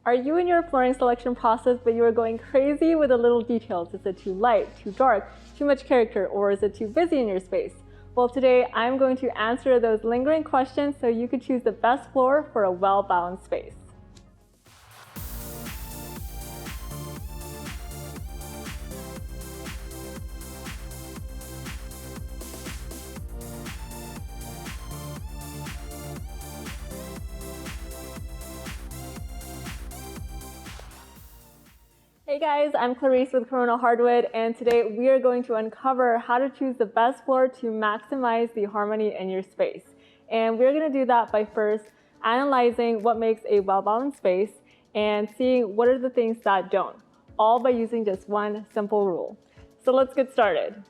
Are you in your flooring selection process, but you are going crazy with the little details? Is it too light, too dark, too much character, or is it too busy in your space? Well, today I'm going to answer those lingering questions so you can choose the best floor for a well-balanced space. Hey guys, I'm Clarice with Pomona Hardwood, and today we are going to uncover how to choose the best floor to maximize the harmony in your space. And we're going to do that by first analyzing what makes a well-balanced space and seeing what are the things that don't, all by using just one simple rule. So let's get started.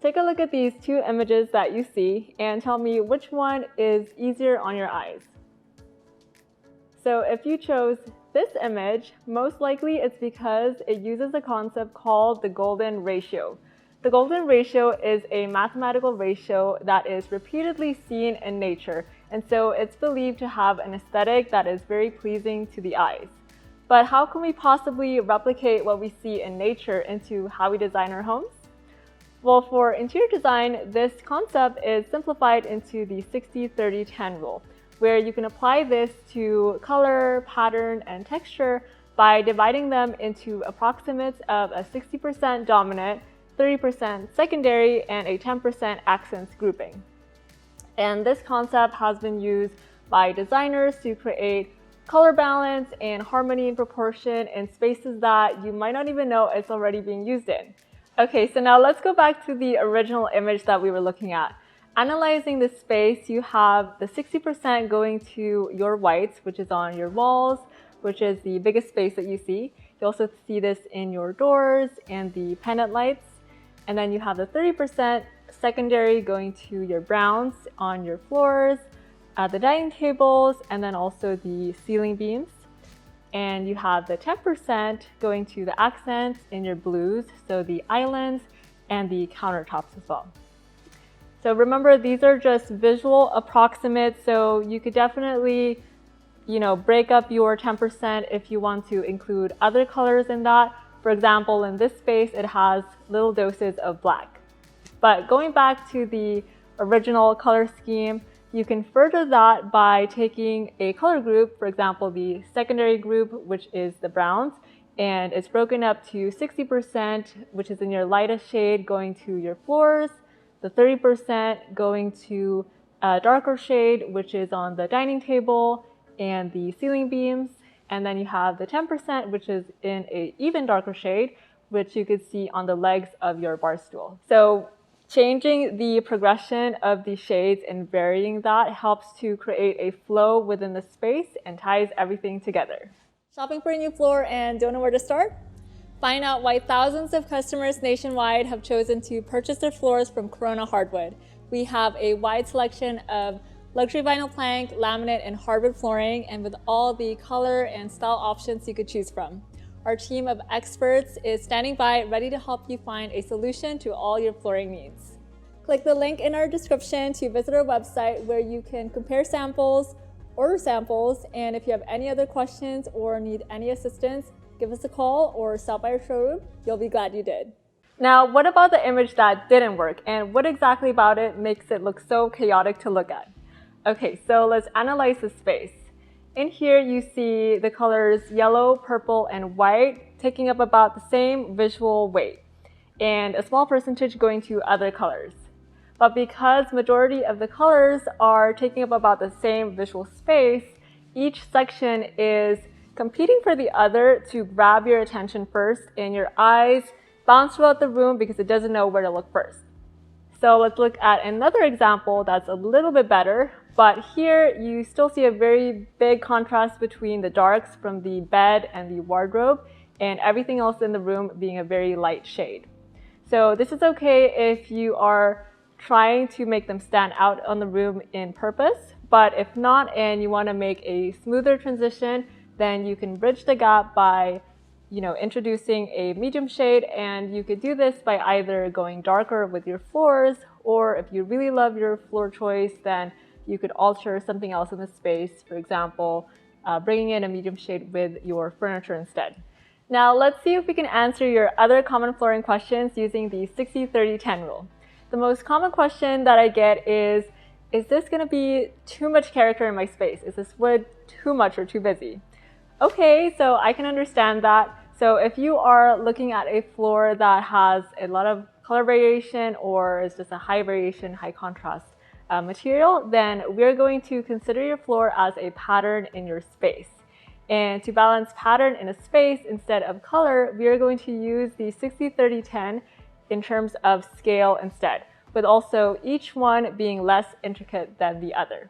Take a look at these two images that you see and tell me which one is easier on your eyes. So if you chose this image, most likely it's because it uses a concept called the golden ratio. The golden ratio is a mathematical ratio that is repeatedly seen in nature, and so it's believed to have an aesthetic that is very pleasing to the eyes. But how can we possibly replicate what we see in nature into how we design our homes? Well, for interior design, this concept is simplified into the 60-30-10 rule, where you can apply this to color, pattern, and texture by dividing them into approximates of a 60% dominant, 30% secondary, and a 10% accents grouping. And this concept has been used by designers to create color balance and harmony and proportion in spaces that you might not even know it's already being used in. Okay, so now let's go back to the original image that we were looking at. Analyzing the space, you have the 60% going to your whites, which is on your walls, which is the biggest space that you see. You also see this in your doors and the pendant lights. And then you have the 30% secondary going to your browns on your floors, the dining tables, and then also the ceiling beams. And you have the 10% going to the accents in your blues, so the islands and the countertops as well. So remember, these are just visual approximates, so you could definitely, break up your 10% if you want to include other colors in that. For example, in this space, it has little doses of black. But going back to the original color scheme, you can further that by taking a color group, for example, the secondary group, which is the browns, and it's broken up to 60%, which is in your lightest shade, going to your floors, the 30% going to a darker shade, which is on the dining table and the ceiling beams. And then you have the 10%, which is in an even darker shade, which you could see on the legs of your bar stool. So changing the progression of the shades and varying that helps to create a flow within the space and ties everything together. Shopping for a new floor and don't know where to start? Find out why thousands of customers nationwide have chosen to purchase their floors from Pomona Hardwood. We have a wide selection of luxury vinyl plank, laminate, and hardwood flooring, and with all the color and style options you could choose from. Our team of experts is standing by, ready to help you find a solution to all your flooring needs. Click the link in our description to visit our website where you can compare samples, order samples, and if you have any other questions or need any assistance, give us a call or stop by our showroom. You'll be glad you did. Now, what about the image that didn't work, and what exactly about it makes it look so chaotic to look at? Okay, so let's analyze the space. In here, you see the colors yellow, purple, and white taking up about the same visual weight, and a small percentage going to other colors. But because majority of the colors are taking up about the same visual space, each section is competing for the other to grab your attention first, and your eyes bounce throughout the room because it doesn't know where to look first. So let's look at another example that's a little bit better, but here you still see a very big contrast between the darks from the bed and the wardrobe and everything else in the room being a very light shade. So this is okay if you are trying to make them stand out on the room in purpose, but if not and you want to make a smoother transition, then you can bridge the gap by introducing a medium shade, and you could do this by either going darker with your floors, or if you really love your floor choice, then you could alter something else in the space. For example, bringing in a medium shade with your furniture instead. Now let's see if we can answer your other common flooring questions using the 60-30-10 rule. The most common question that I get is this going to be too much character in my space? Is this wood too much or too busy? Okay, so I can understand that. So if you are looking at a floor that has a lot of color variation or is just a high variation, high contrast material, then we're going to consider your floor as a pattern in your space. And to balance pattern in a space instead of color, we are going to use the 60-30-10 in terms of scale instead, with also each one being less intricate than the other.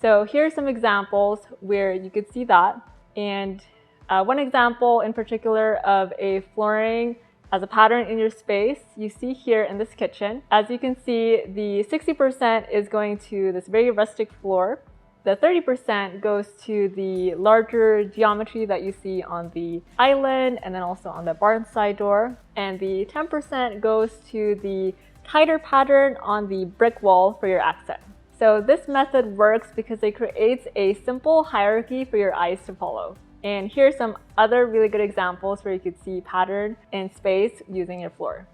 So here are some examples where you could see that. And one example in particular of a flooring as a pattern in your space, you see here in this kitchen. As you can see, the 60% is going to this very rustic floor. The 30% goes to the larger geometry that you see on the island and then also on the barn side door. And the 10% goes to the tighter pattern on the brick wall for your accent. So this method works because it creates a simple hierarchy for your eyes to follow. And here's some other really good examples where you could see pattern in space using your floor.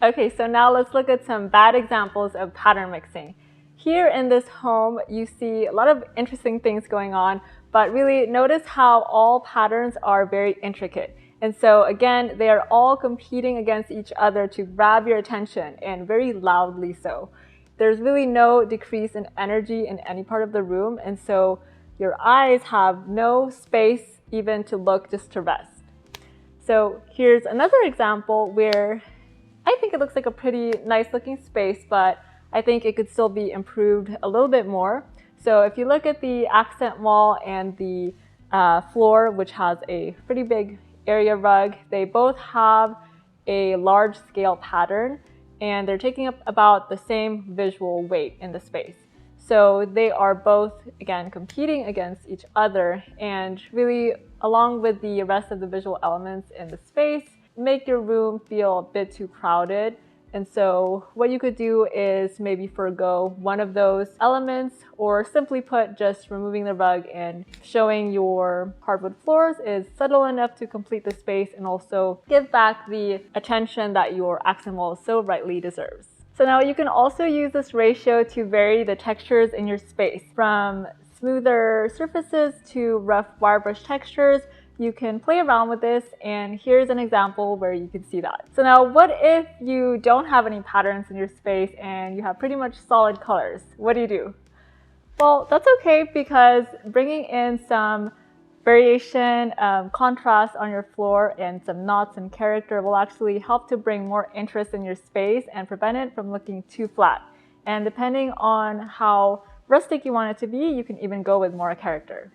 Okay, so now let's look at some bad examples of pattern mixing. Here in this home, you see a lot of interesting things going on, but really notice how all patterns are very intricate. And so again, they are all competing against each other to grab your attention, and very loudly so. There's really no decrease in energy in any part of the room, and so your eyes have no space even to look, just to rest. So here's another example where I think it looks like a pretty nice looking space, but I think it could still be improved a little bit more. So if you look at the accent wall and the floor, which has a pretty big area rug, they both have a large scale pattern and they're taking up about the same visual weight in the space. So they are both, again, competing against each other, and really, along with the rest of the visual elements in the space, make your room feel a bit too crowded. And so what you could do is maybe forego one of those elements, or simply put, just removing the rug and showing your hardwood floors is subtle enough to complete the space and also give back the attention that your accent wall so rightly deserves. So now you can also use this ratio to vary the textures in your space. From smoother surfaces to rough wire brush textures, you can play around with this, and here's an example where you can see that. So now what if you don't have any patterns in your space and you have pretty much solid colors? What do? Well, that's okay, because bringing in some variation, contrast on your floor and some knots and character will actually help to bring more interest in your space and prevent it from looking too flat. And depending on how rustic you want it to be, you can even go with more character.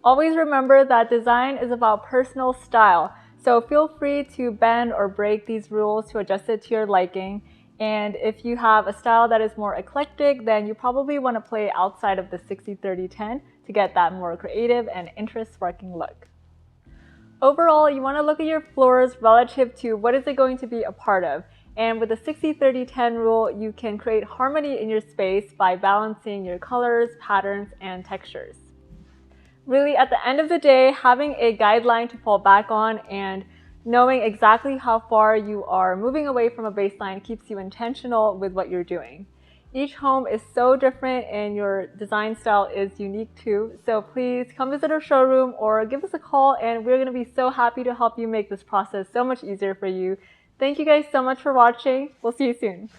Always remember that design is about personal style, so feel free to bend or break these rules to adjust it to your liking. And if you have a style that is more eclectic, then you probably want to play outside of the 60-30-10 to get that more creative and interest-sparking look. Overall, you want to look at your floors relative to what is it going to be a part of. And with the 60-30-10 rule, you can create harmony in your space by balancing your colors, patterns, and textures. Really, at the end of the day, having a guideline to fall back on and knowing exactly how far you are moving away from a baseline keeps you intentional with what you're doing. Each home is so different and your design style is unique too, so please come visit our showroom or give us a call, and we're going to be so happy to help you make this process so much easier for you. Thank you guys so much for watching. We'll see you soon.